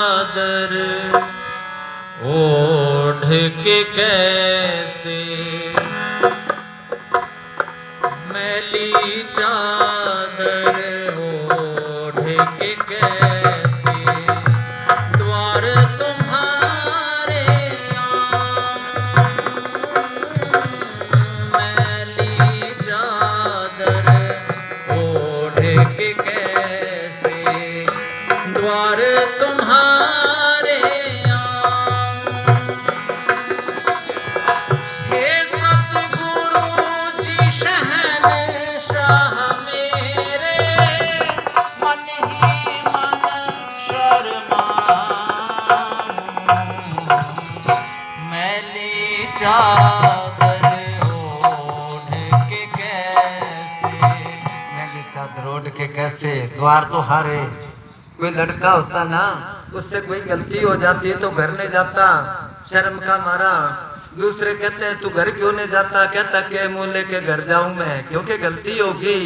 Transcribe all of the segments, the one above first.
चादर ओढ़ के कैसे मैली चादर ओढ़ के कैसे द्वार तुम्हारे मैली चादर ओढ़ के कैसे द्वार तुम्हारे हे सतगुरु जी शहंशाह मेरे मन ही मन शर्माऊं मैली चादर ओढ़ के कैसे मैली चादर ओढ़ के कैसे द्वार तो हारे। कोई लड़का होता ना, उससे कोई गलती हो जाती तो घर नहीं जाता शर्म का मारा। दूसरे कहते हैं तू घर क्यों नहीं जाता, कहता के मुंह लेके घर जाऊं मैं क्योंकि गलती होगी।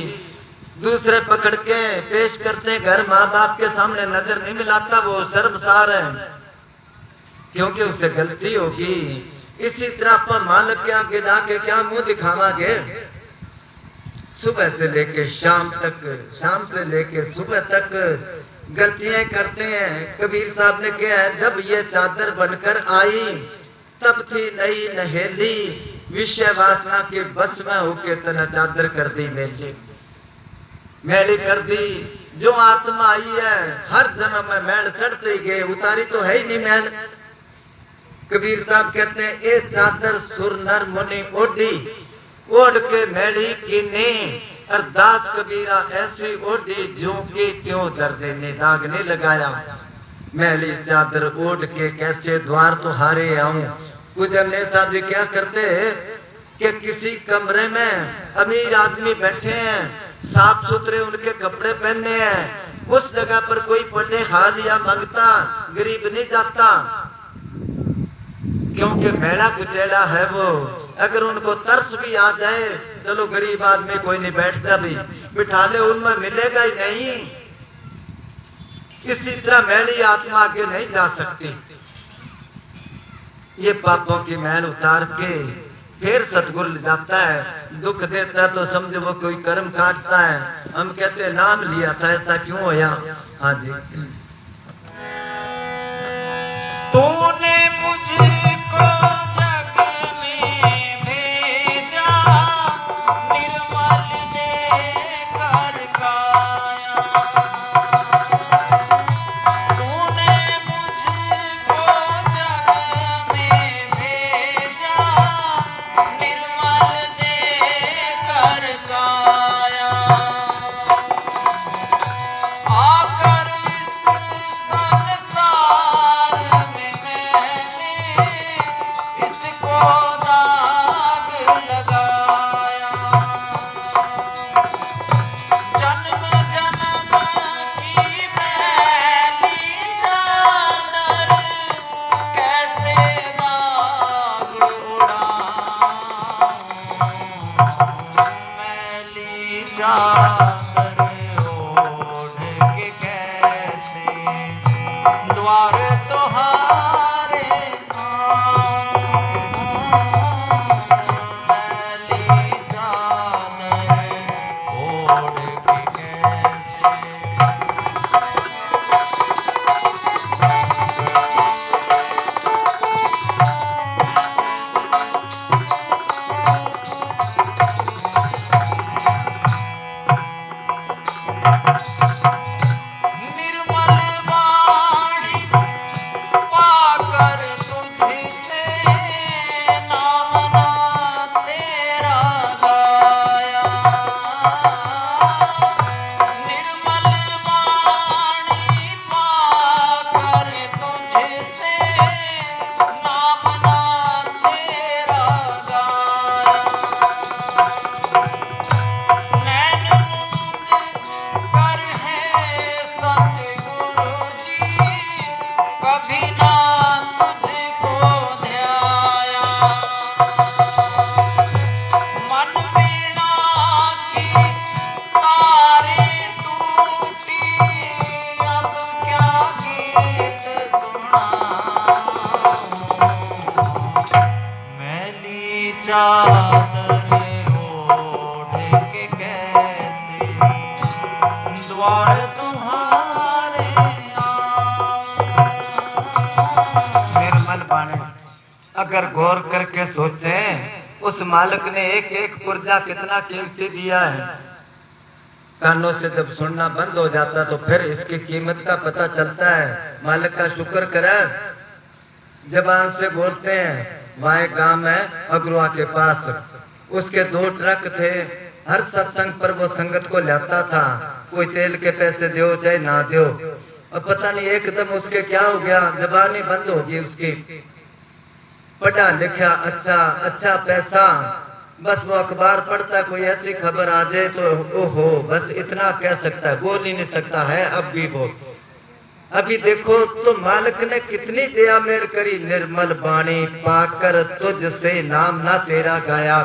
दूसरे पकड़ के पेश करते घर, माँ बाप के सामने नजर नहीं मिलाता, वो शर्मसार है क्योंकि उससे गलती होगी। इसी तरह अपन मालिक के आगे जाके क्या मुंह दिखावांगे। सुबह से लेके शाम तक, शाम से लेके सुबह तक गलतियां करते हैं। कबीर साहब ने कहा है जब ये चादर बनकर आई तब थी नई नहेली, विषय वासना के बस में होके तना चादर कर दी मेली, मैली कर दी। जो आत्मा आई है हर जन्म में मैल चढ़ते ही गए, उतारी तो है ही नहीं मैल। कबीर साहब कहते हैं ए चादर सुर नर मुनि ओढ़ी, ओढ़ के मैली कीने अरदास कबीरा ऐसी ओढ़ी जो की क्यों दर्द ने दाग नहीं लगाया। मैली चादर ओढ़ के कैसे द्वार तो हारे आऊं। कुछ अमीर साहब जी क्या करते कि किसी कमरे में अमीर आदमी बैठे हैं, साफ सुथरे उनके कपड़े पहने हैं, उस जगह पर कोई पटे हाल या मांगता गरीब नहीं जाता क्योंकि मेला कुचेला है वो। अगर उनको तरस भी आ जाए चलो गरीब आदमी कोई नहीं बैठता भी, बिठा ले उनमें मिलेगा ही नहीं। इसी तरह मैली आत्मा आगे नहीं जा सकती। ये पापों की मैल उतार के फिर सतगुरु जाता है, दुख देता है तो समझो वो कोई कर्म काटता है। हम कहते हैं नाम लिया था ऐसा क्यों होया। हाँ जी, तूने मुझको जग में भेजा निर्मल देकर काया, तूने मुझको जग में भेजा निर्मल देकर काया। आकर इस संसार में मैंने इसको दाग लगाया, जन्म जन्म की मैली चादर कैसे दाग उड़ाऊं मैली चादर ओढ़ के कैसे द्वार तुम्हारे मैली चादर ओढ़ के कैसे। निर्मल वाणी पाकर तुझसे नाम ना तेरा गाया, निर्मल वाणी पाकर तुझसे नाम ना तेरा गाया। नैन मूंद कर है सतगुरु जी कभी ना तुझको ध्याया, मन वीणा की तारे टूटी अब क्या गीत चादर ओढ़ के कैसे द्वार तुम्हारे निर्मल बाणे, अगर गौर करके सोचें उस मालिक ने एक एक पुर्जा कितना कीमती दिया है। कानों से जब सुनना बंद हो जाता तो फिर इसकी कीमत का पता चलता है। मालिक का शुक्र करें, जबान से बोलते हैं। वहाँ एक गांव है अगरुआ के पास, उसके 2 ट्रक थे। हर सत्संग पर वो संगत को लाता था, कोई तेल के पैसे दो चाहे ना दो। अब पता नहीं एकदम उसके क्या हो गया, जबान ही बंद हो गई उसकी। पढ़ा लिखा अच्छा पैसा, बस वो अखबार पढ़ता, कोई ऐसी खबर आ जाए तो ओहो, बस इतना कह सकता है, बोल ही नहीं सकता है अब भी वो। अभी देखो तो मालिक ने कितनी दया मेर करी। निर्मल बाणी पाकर तुझसे नाम ना तेरा गाया।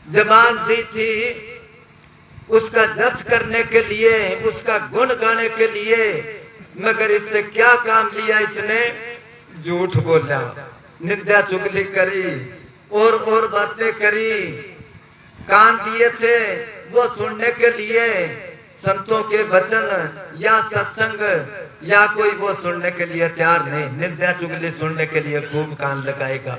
जबान दी थी उसका जस करने के लिए, उसका गुण गाने के लिए, मगर इससे क्या काम लिया इसने? झूठ बोला, निंदा चुगली करी और बातें करी। कान दिए थे वो सुनने के लिए, संतों के वचन या सत्संग या कोई वो सुनने के लिए तैयार नहीं, निंदा चुगली सुनने के लिए खूब कान लगाएगा।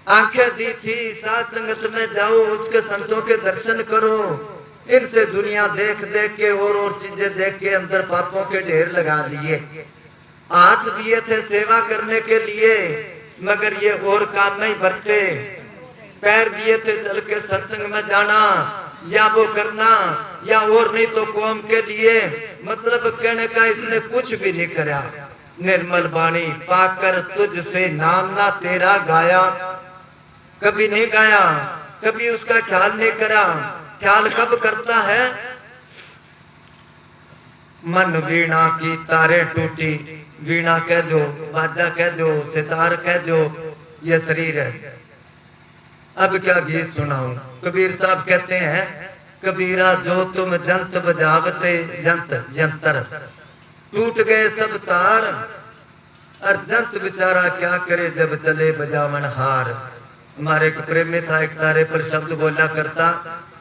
आंखें दी थी साथ संगत में जाओ, उसके संतों के दर्शन करो। इनसे दुनिया देख देख के और चीजें देख के अंदर पापों के ढेर लगा लिए। हाथ दिए थे सेवा करने के लिए, मगर ये और काम नहीं भरते। पैर दिए थे चल के सत्संग में जाना या वो करना, या और नहीं तो कौम के लिए, मतलब कहने का इसने कुछ भी नहीं करा। निर्मल बाणी पाकर तुझसे नाम ना तेरा गाया, कभी नहीं गाया, कभी उसका ख्याल नहीं करा। ख्याल कब करता है? मन वीणा की तारे टूटी, वीणा कह दो, बाजा कह दो, सितार कह दो, ये शरीर है। अब क्या गीत सुनाऊं? कबीर साहब कहते हैं, कबीरा जो तुम जंत बजावते जंत यंत्र, टूट गए सब तार, और जंत बेचारा क्या करे जब चले बजावन हार। हमारे एक प्रेमी था, एक तारे पर शब्द बोला करता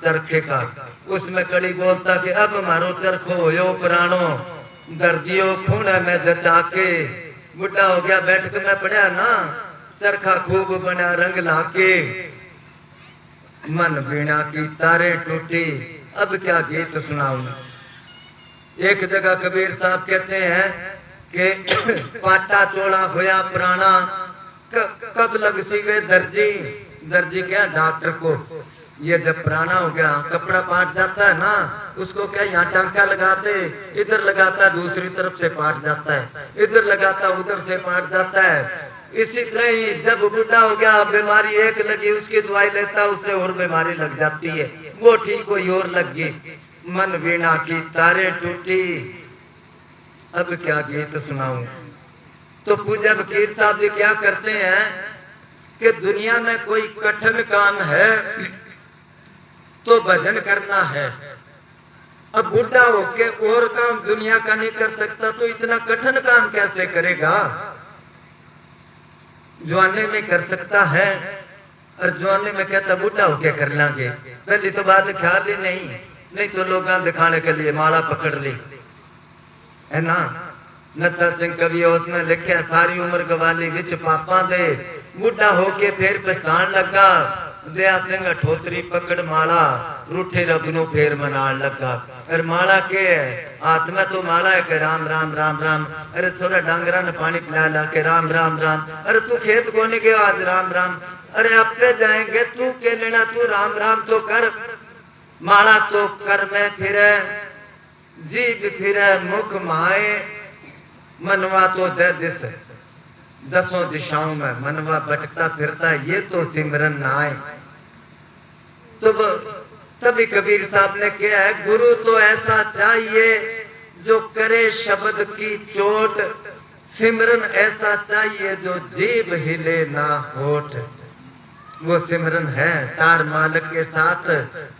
चरखे का, उसमें कड़ी बोलता कि अब मारो चरखो होयो पुराणो, दर्दियों खून में जचा के, बुढ़ा हो गया बैठ के मैं पढ़ा ना, चरखा खूब बना रंग लाके। मन वीणा की तारे टूटी, अब क्या गीत सुनाऊं? एक जगह कबीर साहब कहते हैं कि पाटा चोला होया पुराना, कब लग सी वे दर्जी। दर्जी क्या? डॉक्टर को। ये जब पुराना हो गया, कपड़ा पाट जाता है ना, उसको क्या यहाँ टांका लगाते, इधर लगाता दूसरी तरफ से पाट जाता है, इधर लगाता उधर से पाट जाता है। इसी तरह ही जब बूढ़ा हो गया, बीमारी एक लगी, उसकी दवाई लेता, उससे और बीमारी लग जाती है, वो ठीक कोई और लग गई। मन वीणा की तारे टूटी, अब क्या गीत सुनाऊं? तो पूज्य फकीर साहब जी क्या करते हैं कि दुनिया में कोई कठिन काम है तो भजन करना है। अब बूढ़ा होके और काम दुनिया का नहीं कर सकता तो इतना कठिन काम कैसे करेगा? जवानी में कर सकता है, और जवानी में कहता बूढ़ा होके कर लांगे। पहली तो बात ख्याल ही नहीं तो लोग दिखाने के लिए माला पकड़ ली है ना। नत्था सिंह कवि उसमें लिखे, सारी उम्र गवाली विच पापा दे, बूढ़ा होके फिर पछतान लगा। दया सिंह ठोतरी पकड़ माला, रूठे रब नू फेर मनान लगा। अरे माला के है? हाथ में तो माला है कि राम राम राम राम। अरे छोरा डांगरा ने पानी पिला ला के राम राम राम। अरे तू खेत को नहीं गया आज राम राम। अरे अब पे जाएंगे, तू के लेना, तू राम राम तो कर। माला तो कर में फिरे, जीभ फिरे मुख माए, मनवा तो दे दिस, दसों दिशाओं में मनवा भटकता फिरता है, ये तो सिमरन ना आए। तो तभी कबीर साहब ने किया है, गुरु तो ऐसा चाहिए जो करे शब्द की चोट, सिमरन ऐसा चाहिए जो जीभ हिले ना होठ। वो सिमरन है तार मालिक के साथ,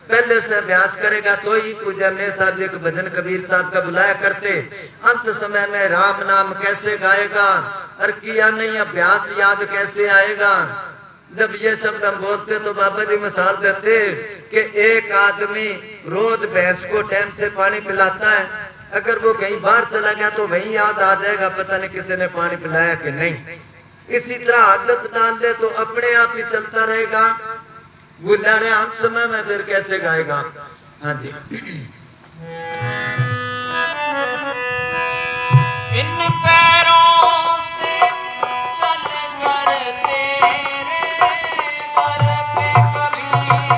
पहले से अभ्यास करेगा तो ही। पूजा में साहब एक भजन कबीर साहब का बुलाया करते, अंत समय में राम नाम कैसे गाएगा, और किया नहीं अभ्यास याद कैसे आएगा। जब ये शब्द हम बोलते तो बाबा जी मिसाल देते कि एक आदमी रोज भैंस को टाइम से पानी पिलाता है, अगर वो कहीं बाहर चला गया तो वहीं याद आ जाएगा पता नहीं किसी ने पानी पिलाया कि नहीं। इसी तरह आदत डाल दे तो अपने आप ही चलता रहेगा। भूला रहे हम समय में फिर कैसे गाएगा। हाँ जी। इन पैरों से चल कर तेरे दर पे कभी ना,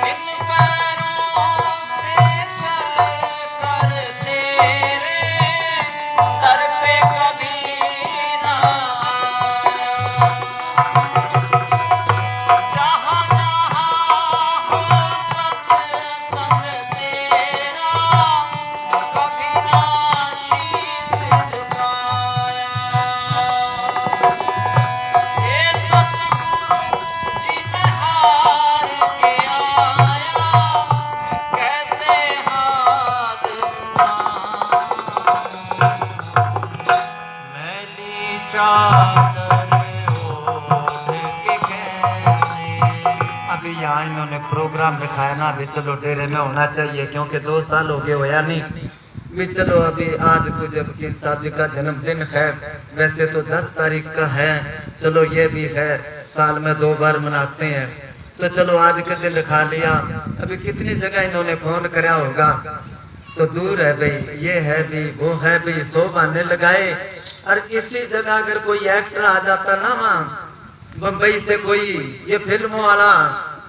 इन पैरों से चल कर तेरे दर पे कभी ना, जहाँ जहाँ हो सत्संग तेरा कभी ना शीश झुकाया। ये सतगुरु जी मैं हार के आया, कैसे हाथ मैली चादर ओढ़ के कैसे। अभी यहाँ इन्होंने प्रोग्राम दिखाया ना, अभी चलो डेरे में होना चाहिए क्योंकि 2 साल हो गए होया नहीं भी। चलो अभी आज कुछ वकील साहब जी का जन्मदिन है, वैसे तो 10 तारीख का है, चलो ये भी है, साल में 2 बार मनाते हैं, तो चलो आज के दिन दिखा लिया। अभी कितनी जगह इन्होंने फोन कराया होगा, तो दूर है भाई, ये है भी, वो है भी, 100 बहाने लगाए। और इसी जगह अगर कोई एक्टर आ जाता ना वहाँ बम्बई से, कोई ये फिल्मों वाला,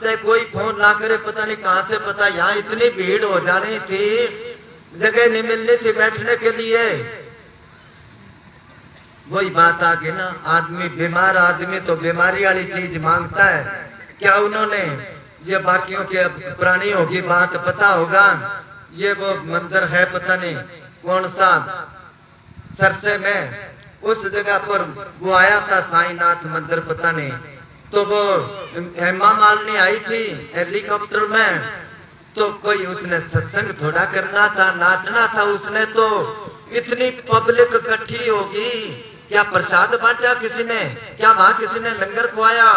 चाहे कोई फोन ना करे, पता नहीं कहाँ से पता, यहाँ इतनी भीड़ हो जानी थी, जगह नहीं मिलनी थी बैठने के लिए। वही बात आ गई ना, आदमी बीमार आदमी तो बीमारी वाली चीज मांगता है। क्या उन्होंने ये बाकियों के पुरानी होगी बात पता होगा, ये वो मंदिर है पता नहीं कौन सा सरसे में, उस जगह पर वो आया था साईनाथ मंदिर पता नहीं, तो वो हेमा मालिनी आई थी हेलीकॉप्टर में, तो कोई उसने सत्संग थोड़ा करना था, नाचना था उसने, तो इतनी पब्लिक इकट्ठी होगी, क्या प्रसाद बांटा किसी ने, क्या वहां किसी ने लंगर खुआया।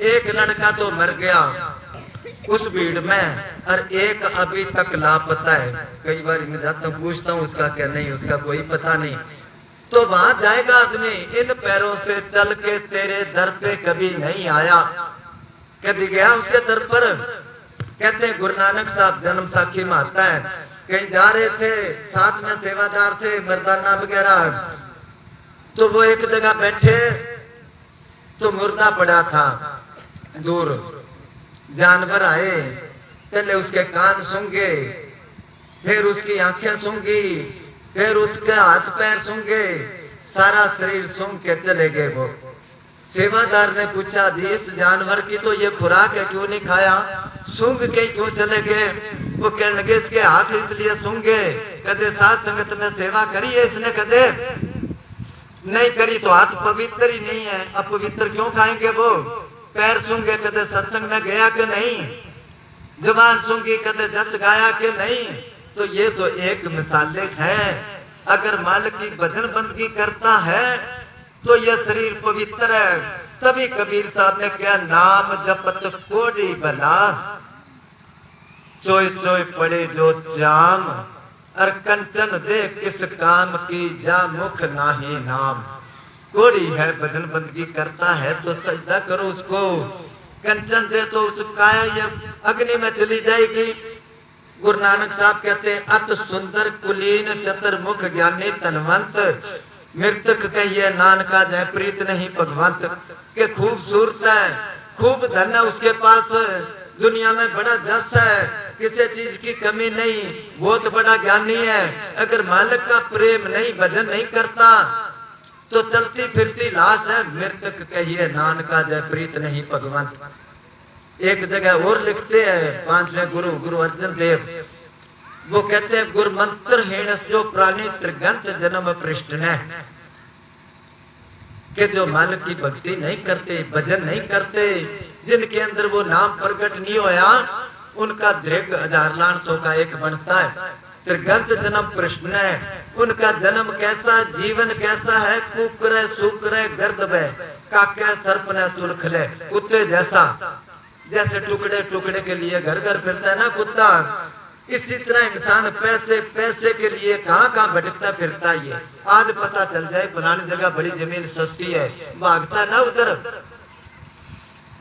एक लड़का तो मर गया उस भीड़ में, और एक अभी तक लापता है। कई बार मैं जाता हूँ पूछता हूँ उसका क्या, नहीं उसका कोई पता नहीं। तो वहां जाएगा आदमी, इन पैरों से चल के तेरे दर पे कभी नहीं आया, कभी गया उसके दर पर। कहते हैं गुरु नानक साहब जन्म साखी में आता है, कहीं जा रहे थे, साथ में सेवादार थे मर्दाना वगैरह, तो वो एक जगह बैठे तो मुर्दा पड़ा था दूर, जानवर आए, पहले उसके कान सूंघे, फिर उसकी आंखें सूंघी, फिर उसके हाथ पैर सूंघे, सारा शरीर सूंघ के चले गए। वो सेवादार ने पूछा जी इस जानवर की तो ये खुराक है, क्यों नहीं खाया, सूंघ के क्यों चले गए। वो कहने लगे इसके हाथ इसलिए सूंघे, कदे साथ संगत में सेवा करी है इसने, कदे नहीं करी, तो हाथ पवित्र ही नहीं है, अपवित्र क्यों खाएंगे। वो पैर सूंघे, कदे सत्संग में गया कि नहीं, जबान सूंघी, कदे जस गाया कि नहीं। तो ये तो एक मिसालें है, अगर मालिक की भजन बंदगी करता है तो ये शरीर पवित्र है। तभी कबीर साहब ने क्या नाम जपत कोड़ी भला, चोय चोय पड़े जो चाम, और कंचन दे किस काम की, जा मुख नाही नाम। कोड़ी है भजन बंदगी करता है तो सजदा करो उसको, कंचन दे तो उसका ये अग्नि में चली जाएगी। गुरु नानक साहब कहते हैं अत सुंदर कुलीन चतुर्मुख ज्ञानी तनवंत, मृतक कहिए नानका जय प्रीत नहीं भगवंत। के खूबसूरत है, खूब धन है उसके पास, दुनिया में बड़ा जस है, किसी चीज की कमी नहीं, बहुत बड़ा ज्ञानी है। अगर मालिक का प्रेम नहीं, भजन नहीं करता तो चलती फिरती लाश है, मृतक कहिए नानका जय प्रीत नहीं भगवंत। एक जगह और लिखते हैं 5वें गुरु गुरु अर्जन देव, वो कहते हैं गुरु मंत्र हेणस जो प्राणी त्रिगंत जन्म पृष्ठ ने, कि जो मालिक की भक्ति नहीं करते, भजन नहीं करते, जिनके अंदर वो नाम प्रकट नहीं होया, उनका दीर्घ 1000 लानतों का एक बनता है। त्रिगंत जन्म प्रश्न है, उनका जन्म कैसा, जीवन कैसा है। कुकरे सुकरे गर्द बे काके सर्प ने तुलखले, कुत्ते जैसा, जैसे टुकड़े टुकड़े के लिए घर घर फिरता है ना कुत्ता, इसी तरह इंसान पैसे पैसे के लिए कहाँ कहाँ भटकता फिरता है। ये आज पता चल जाए फलानी जगह बड़ी जमीन सस्ती है, भागता ना उधर।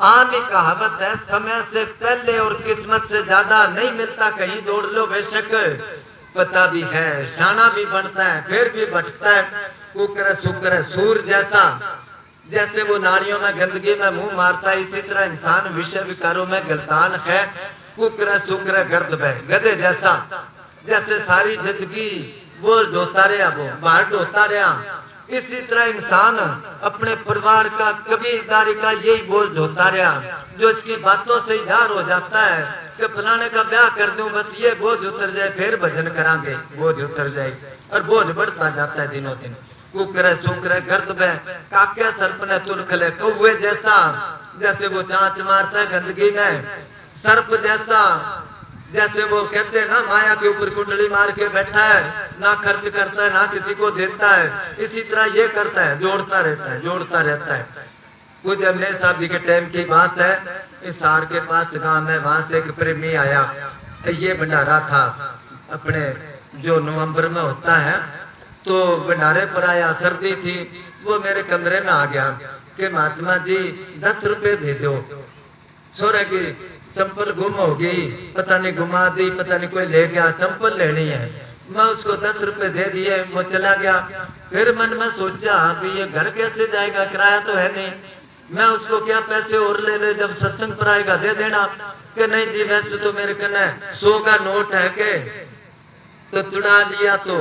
आम ही कहावत है, समय से पहले और किस्मत से ज्यादा नहीं मिलता, कहीं दौड़ लो बेशक। पता भी है शाना भी बनता है, फिर भी भटकता है। कुकर सुकर सूर जैसा, जैसे वो नालियों में गंदगी में मुंह मारता है, इसी तरह इंसान विषय विकारों में गलतान है। कुकर सुकर गर्द बह गधे जैसा, जैसे सारी जिंदगी वो ढोता रहा, वो बाहर ढोता रहा, इसी तरह इंसान अपने परिवार का कबीरदारी का यही बोझ ढोता रहा, जो इसकी बातों से इजहार हो जाता है कि फलाने का ब्याह कर दूं, बस ये बोझ उतर जाए, फिर भजन करांगे, बोझ उतर जाए, और बोझ बढ़ता जाता है दिनों दिन। कुकर सुकर गर्द बह काके सर्प ने तुलखले, कौवे जैसा, जैसे वो चांच मारता है गंदगी में, सर्प जैसा, जैसे वो कहते हैं ना माया के ऊपर कुंडली मार के बैठा है, ना खर्च करता है ना किसी को देता है, इसी तरह ये करता है, जोड़ता रहता है, जोड़ता रहता है। कुछ अमले साहब जी के टाइम की बात है, इस हार के पास गांव में, वहां से एक प्रेमी आया, ये भंडारा था अपने जो नवंबर में होता है, तो भंडारे पर आया, सर्दी थी, वो मेरे कमरे में आ गया कि महात्मा जी 10 रुपए दे दो, छोरे की चंपल गुम हो गई, पता नहीं घुमा दी, पता नहीं कोई ले गया, चंपल लेनी है। मैं उसको 10 रुपए दे दिए, वो चला गया। फिर मन में सोचा भी ये घर कैसे जाएगा, किराया तो है नहीं, मैं उसको क्या पैसे और ले ले, जब सत्संग पर आएगा दे देना। कि नहीं जी वैसे तो मेरे कने 100 का नोट है के, तो चुरा लिया तो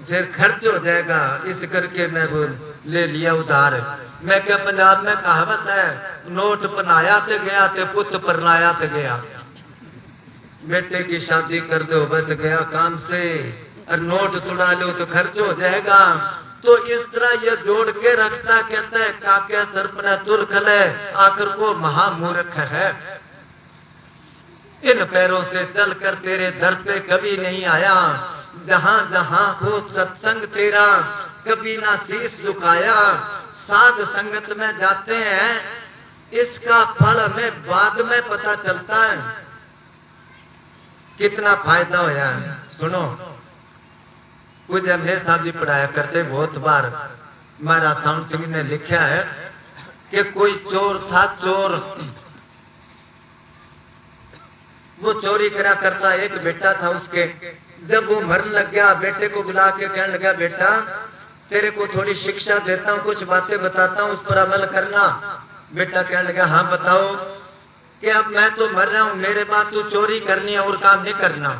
फिर खर्च हो जाएगा, इस करके मैं वो ले लिया उधार। मैं क्या, पंजाब में कहावत है, नोट पनाया ते गया ते पुत परनाया ते गया, बेटे की शादी कर दो बस गया काम से, और नोट तुड़ा लो तो खर्च हो जाएगा। तो इस तरह ये जोड़ के रखता, कहता है काके सर्प ने तुलखले, आखिर को महामूर्ख है। इन पैरों से चलकर तेरे दर पे कभी नहीं आया, जहां जहां हो सत्संग तेरा कभी ना शीश झुकाया। साध संगत में जाते हैं, इसका फल हमें बाद में पता चलता है कितना फायदा होया है। सुनो, कुछ अमले साहब जी पढ़ाया करते, बहुत बार महाराज साउंड सिंह ने लिखा है कि कोई चोर था, चोर वो चोरी करा करता, एक बेटा था उसके, जब वो मरने लग गया, बेटे को बुला के कहने लगा, बेटा तेरे को थोड़ी शिक्षा देता हूँ, कुछ बातें बताता हूँ, उस पर अमल करना। बेटा कहने लगा, हाँ बताओ। कि अब मैं तो मर रहा हूँ, मेरे बाद तू चोरी करनी है और काम नहीं करना,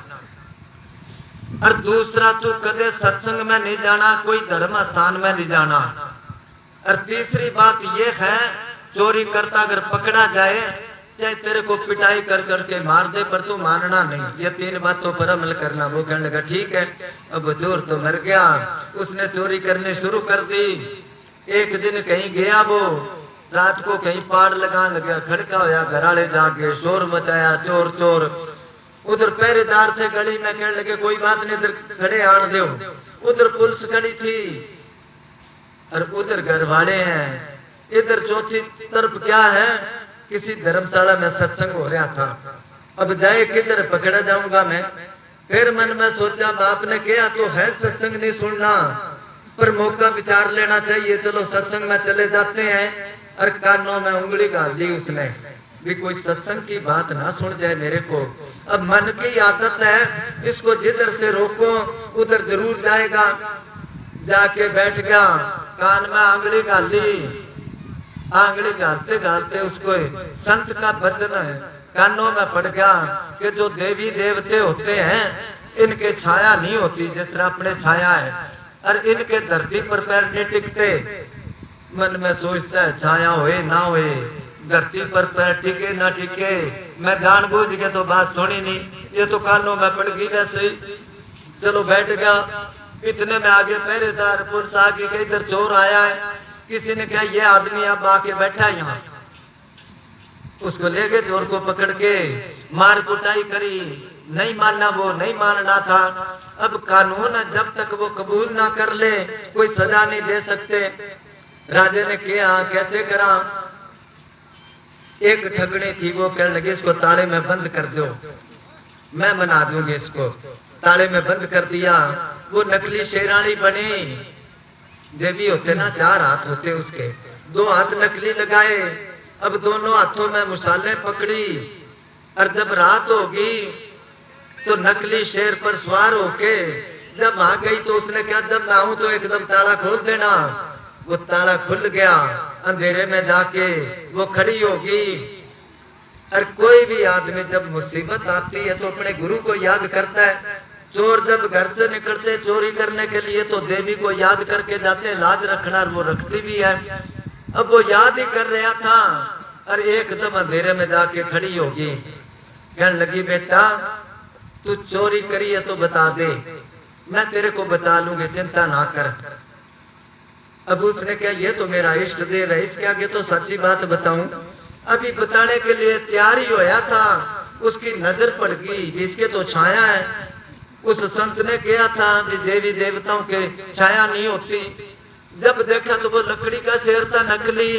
और दूसरा तू कदे सत्संग में नहीं जाना, कोई धर्म स्थान में नहीं जाना, और तीसरी बात ये है, चोरी करता अगर पकड़ा जाए, चाहे तेरे को पिटाई कर करके मार दे, पर तू मानना नहीं, ये 3 बातों पर अमल करना। वो कहने लगा ठीक है। अब चोर तो मर गया, उसने चोरी करनी शुरू कर दी। एक दिन कहीं गया, वो रात को कहीं पाड़ लगाने लगा, खड़का होया, घर वाले जाके शोर मचाया, चोर चोर। उधर पहरेदार थे गली में, कहने लगे कोई बात नहीं, इधर खड़े आन दो। उधर पुलिस खड़ी थी और उधर घर वाले हैं, इधर चौथी तरफ क्या है, किसी धर्मशाला में सत्संग हो रहा था। अब जाए किधर, पकड़ा जाऊंगा मैं। फिर मन में सोचा, बाप ने किया तो है, सत्संग नहीं सुनना, पर मौका विचार लेना चाहिए, चलो सत्संग में चले जाते हैं। और कानों में उंगली डाल दी उसने भी, कोई सत्संग की बात ना सुन जाए मेरे को। अब मन की आदत है, इसको जिधर से रोको उधर जरूर जाएगा। जाके बैठ गया, कान में आंगली डाल ली, आंगली गालते गालते उसको संत का वचन कानों में पड़ गया कि जो देवी देवते होते हैं, इनके छाया नहीं होती जिस तरह अपने छाया है, और इनके धरती पर पैर नहीं टिकते। मन में सोचता है, छाया होए ना होए, धरती पर पैर टिके ना टिके, मैं जानबूझ के तो बात सुनी नहीं, ये तो कानों में पड़ गई वैसे ही। चलो बैठ गया। इतने में आगे पहरेदार पुलिस आके के इधर चोर आया है, किसी ने कहा ये आदमी अब आके बैठा है यहाँ। उसको ले गए, चोर को पकड़ के मार कुटाई करी, नहीं मानना, वो नहीं मानना था। अब कानून है, जब तक वो कबूल ना कर ले कोई सजा नहीं दे सकते। राजे ने किया, कैसे करा? एक ठगनी थी, वो कहने लगी इसको ताले में बंद कर दो, मैं बना दूंगी इसको। ताले में बंद कर दिया। वो नकली शेरानी बनी। देवी होते ना, 4 हाथ होते उसके, 2 हाथ नकली लगाए। अब दोनों हाथों में मुसाले पकड़ी, और जब रात होगी तो नकली शेर पर सवार होके जब आ गई तो उसने क्या, जब मैं आऊं तो एकदम ताला खोल देना। वो ताला खुल गया। अंधेरे में जाके वो खड़ी होगी। और कोई भी आदमी जब मुसीबत आती है तो अपने गुरु को याद करता है। चोर जब घर से निकलते चोरी करने के लिए तो देवी को याद करके जाते, लाज रखना, और वो रखती भी है। अब वो याद ही कर रहा था, और एकदम अंधेरे में जाके खड़ी होगी। कहने लगी, बेटा तू चोरी करी है तो बता दे, मैं तेरे को बचा लूंगी, चिंता ना कर। अब उसने कहा, ये तो मेरा इष्ट देव है, इसके आगे तो सच्ची बात बताऊं। अभी बताने के लिए तैयार ही होया था, उसकी नजर पड़ गई, इसके तो छाया है। उस संत ने कहा था कि देवी देवताओं के छाया नहीं होती। जब देखा तो वो लकड़ी का शेर था, नकली,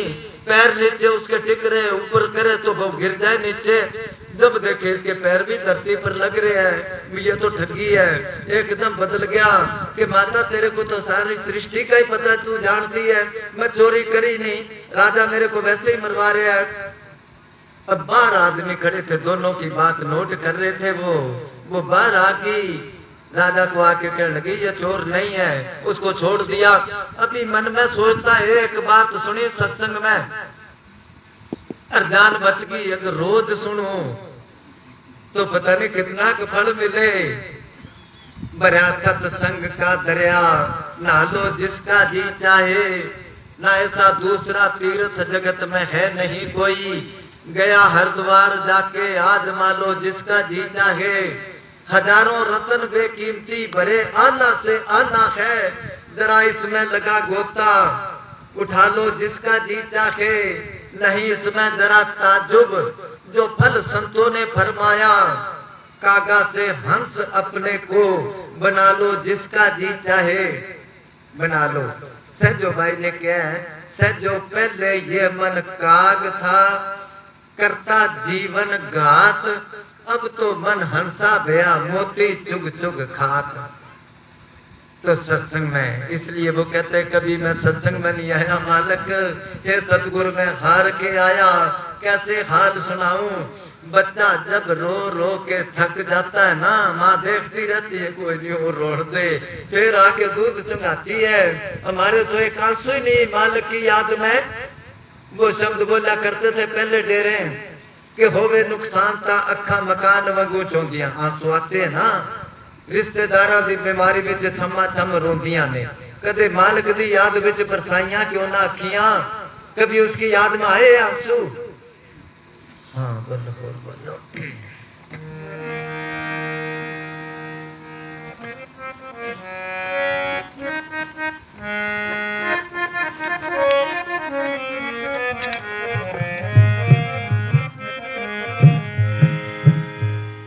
पैर नीचे उसके टिक रहे, ऊपर करे तो वो गिर जाए नीचे। जब देखे इसके पैर भी धरती पर लग रहे हैं, ये तो ठगी है। एकदम बदल गया कि माता तेरे को तो सारी सृष्टि का ही पता है, तू जानती है मैं चोरी करी नहीं, राजा मेरे को वैसे ही मरवा रहे हैं। अब बाहर आदमी खड़े थे, दोनों की बात नोट कर रहे थे। वो बाहर आके राजा को आके कहने लगी, ये चोर नहीं है, उसको छोड़ दिया। अभी मन में सोचता है, एक बात सुनी सत्संग में, और जान बच गई। अगर रोज सुनूं तो पता नहीं कितना फल मिले। बड़ा सत्संग का दरिया नहा लो जिसका जी चाहे, ना ऐसा दूसरा तीर्थ जगत में है नहीं कोई। गया हरिद्वार जाके आजमा लो जिसका जी चाहे, हजारों रतन बेकीमती भरे आला से आला है, जरा इसमें लगा गोता उठा लो जिसका जी चाहे। नहीं इसमें जरा ताजुब जो फल संतों ने फरमाया, कागा से हंस अपने को बना लो जिसका जी चाहे, बना लो। सहजो भाई ने क्या है, सहजो पहले ये मन काग था, करता जीवन घात, अब तो मन हंसा भया मोती चुग चुग खात। तो सत्संग में इसलिए वो कहते हैं, कभी मैं सत्संग में नहीं आया मालक, ये सतगुरु में हार के आया, कैसे हाल सुनाऊं। बच्चा जब रो रो के थक जाता है ना, माँ देखती रहती है कोई नहीं वो रोड़ दे, फिर आके दूध चुंगाती है। हमारे तो एक आंसू ही नहीं मालक की याद में। वो शब्द बोला करते थे पहले डेरे कि होवे नुकसान ता अखा मकान वगू चौंदियां। आंसू आते हैं ना, रिश्तेदारा दी बीमारी विच छम्मा छम रोंदियां ने, कदे मालिक दी याद विच बरसाइयां क्यों ना अखियां, कभी उसकी याद में आए आंसू। हाँ बोलो बोलो।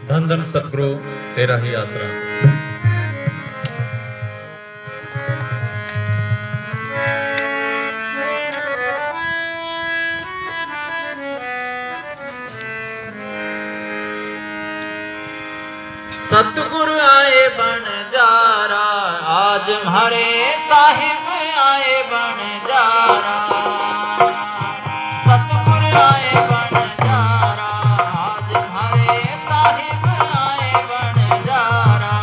धन धन सतगुरु तेरा ही आसरा। सतगुरु आए बनजारा, आज हमारे साहिब आए बनजारा। सतगुरु आए बनजारा, आज हमारे साहिब आए बनजारा।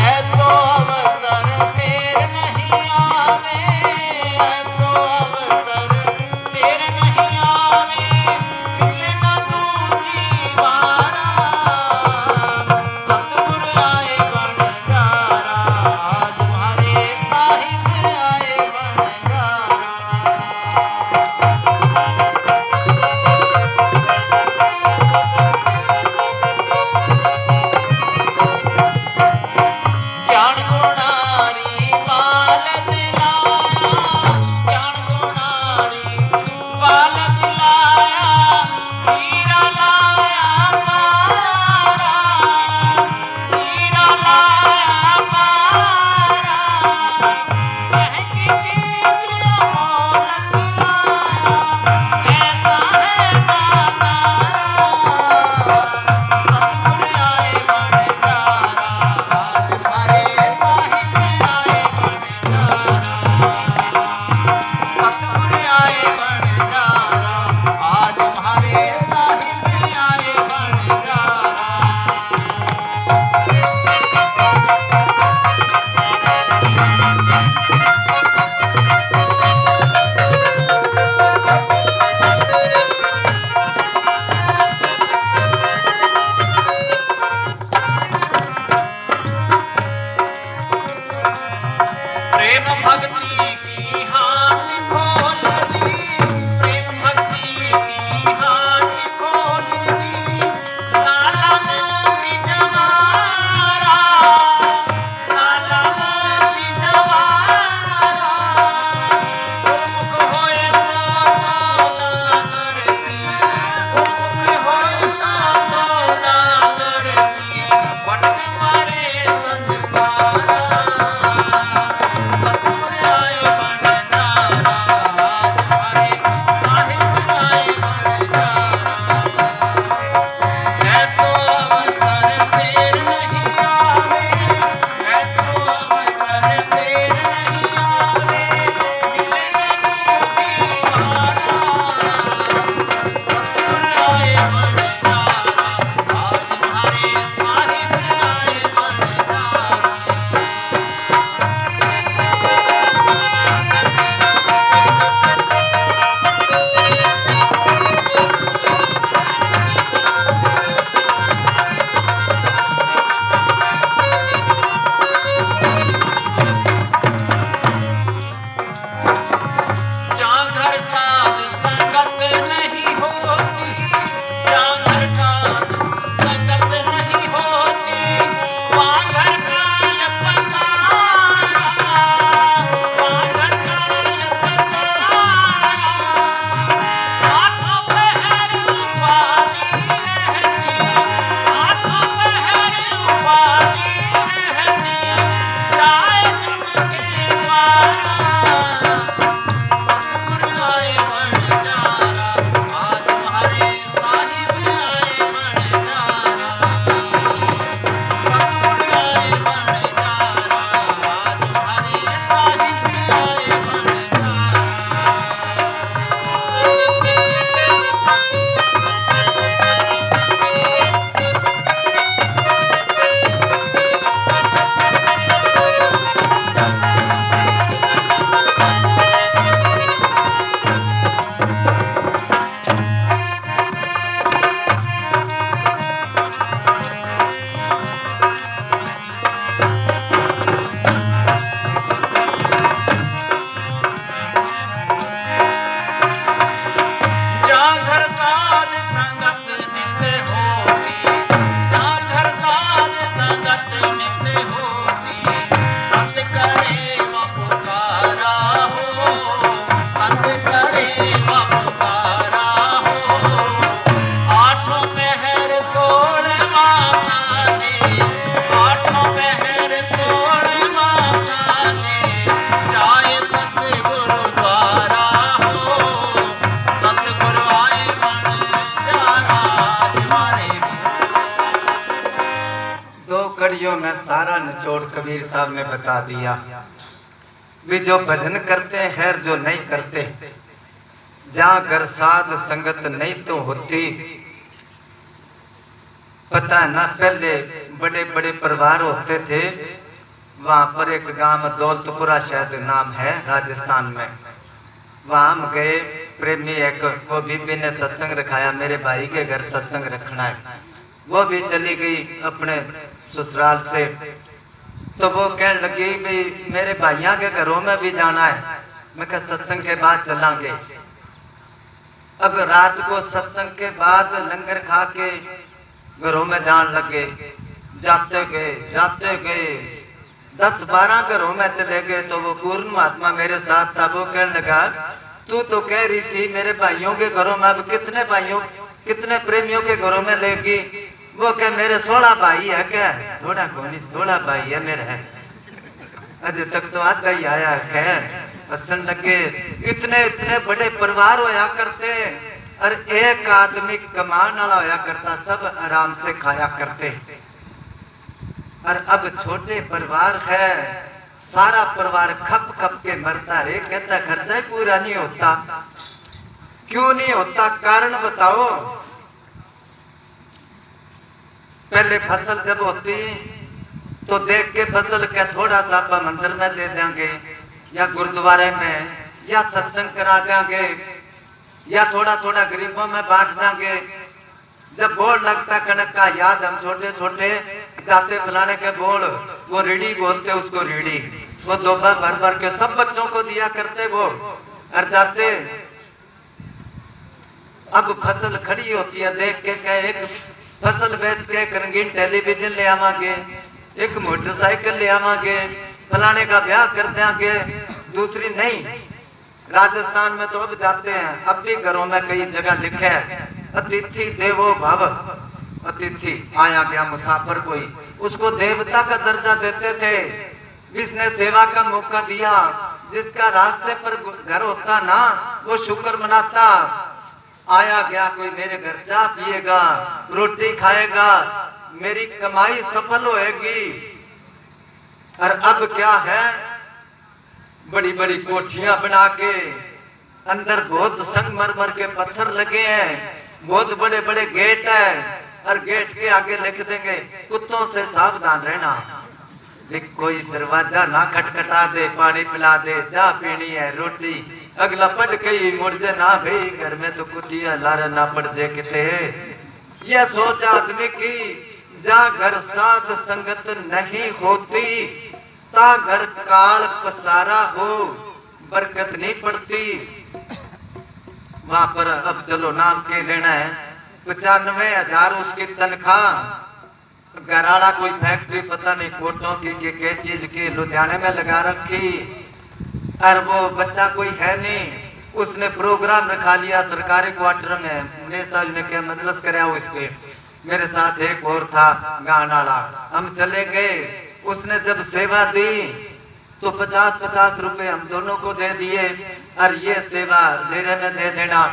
ऐसो अवसर फिर नहीं आवे, ऐसो अवसर फिर नहीं आवे, मिले ना दूजी बारा। सतगुरु आए बनजारा, आज हमारे साहिब आए प्रेम भक्ति की हाथ खोल दी, प्रेम भक्ति की हाथ खोल दी, लाला मोती जवारा, लाला मोती जवारा, गुरमुख होए सो सोना नरसी, गुरमुख होए सो सोना नरसी, पट मारे संसारा। में सारा निचोड़ कबीर साहब ने बता दिया। भी जो भजन करते हैं जो नहीं करते, जहाँ घर साध संगत नहीं तो होती। पता है ना, पहले बड़े बड़े परिवार होते थे। वहां पर एक गांव दौलतपुरा शायद नाम है, राजस्थान में। वहां हम गए, प्रेमी एक वो बीबी ने सत्संग रखाया, मेरे भाई के घर सत्संग रखना है। वो भी चली गई अपने ससुराल से। तो वो कहने लगी भी मेरे भाइयों के घरों में भी जाना है। मैं कहा सत्संग के बाद चलांगे। अब रात को सत्संग के बाद लंगर खा के घरों में जान लगे। जाते गए 10-12 घरों में चले गए। तो वो पूर्ण महात्मा मेरे साथ था। वो कहने लगा तू तो कह रही थी मेरे भाइयों के घरों में, अब कितने प्रेमियों के घरों में लेगी। वो कह मेरे 16 भाई है। क्या थोड़ा कोनी 16 भाई है मेरे है। अजय तक तो आधा ही आया है। हसन लगे, इतने बड़े परिवार होया करते और एक आदमी कमान वाला होया करता, सब आराम से खाया करते। और अब छोटे परिवार है, सारा परिवार खप खप के मरता रे। कहता खर्चा ही पूरा नहीं होता। क्यों नहीं होता, कारण बताओ। पहले फसल जब होती तो देख के फसल का थोड़ा सा आप मंदिर में दे देंगे या गुरुद्वारे में, या सत्संग करा देंगे, या थोड़ा थोड़ा गरीबों में बांट देंगे। जब बोल लगता कनक का, याद हम छोटे छोटे जाते फलाने के बोल, वो रीढ़ी बोलते उसको रीढ़ी। वो दोबा भर भर के सब बच्चों को दिया करते वो और जाते। अब फसल खड़ी होती है, देख के कहे एक फसल बेच के एक रंगीन टेलीविजन ले आवांगे, एक मोटरसाइकिल ले आवांगे, फलाने का ब्याह कर देंगे। दूसरी नहीं, राजस्थान में तो अब जाते हैं, अब भी घरों में कई जगह लिखे है अतिथि देवो भव। अतिथि आया गया मुसाफिर कोई, उसको देवता का दर्जा देते थे। जिसने सेवा का मौका दिया, जिसका रास्ते पर घर होता ना, वो शुक्र मनाता। आया गया कोई मेरे घर चाय पिएगा, रोटी खाएगा, मेरी कमाई सफल होएगी। और अब क्या है, बड़ी बड़ी कोठियां बना के अंदर बहुत संगमरमर के पत्थर लगे हैं, बहुत बड़े बड़े गेट है, और गेट के आगे लिख देंगे कुत्तों से सावधान रहना। कोई दरवाजा ना खटखटा दे, पानी पिला दे, चाय पीनी है, रोटी अगला पट गई मुड़ जे ना भाई, घर में तो कुतिया लारे ना पड़ जे किते। यह सोच आदमी की, जा घर साध संगत नहीं होती, ता घर काल पसारा हो, बरकत नहीं पड़ती। वहां पर अब चलो नाम के लेना है, 95,000 उसकी तनख्वाह। घराड़ा कोई फैक्ट्री पता नहीं कोटों की के चीज की लुधियाने में लगा रखी, और वो बच्चा कोई है नहीं, उसने प्रोग्राम रखा लिया सरकारी क्वार्टर में। ने क्या मजलिस कराया उस पे, मेरे साथ एक और था गानाला, हम चले गए। उसने जब सेवा दी तो 50-50 रुपए हम दोनों को दे दिए, और ये सेवा मेरे में दे देना।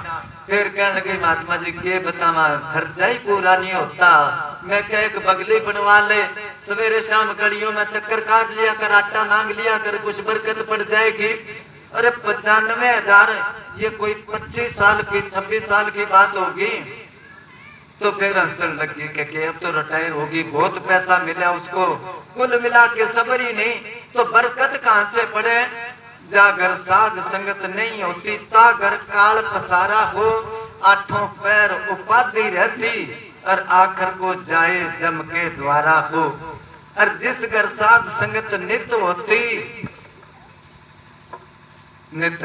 फिर कहने लगे महात्मा जी के बतावा, खर्चा ही पूरा नहीं होता। मैं क्या एक बगली बनवा ले, सवेरे शाम गलियों में चक्कर काट लिया कर, आटा मांग लिया कर, कुछ बरकत पड़ जाएगी। अरे 95,000, ये कोई 25 साल की 26 साल की बात होगी। तो फिर हंसने लगी कि अब तो रिटायर होगी, बहुत पैसा मिला उसको, कुल मिला के सबर ही नहीं तो बरकत कहां से पड़े। जागर साध संगत नहीं होती, तागर काल पसारा हो, आठों पैर उपाधि रहती, और आखिर को जाए जम के द्वारा हो। और जिस घर साध संगत नित होती, नित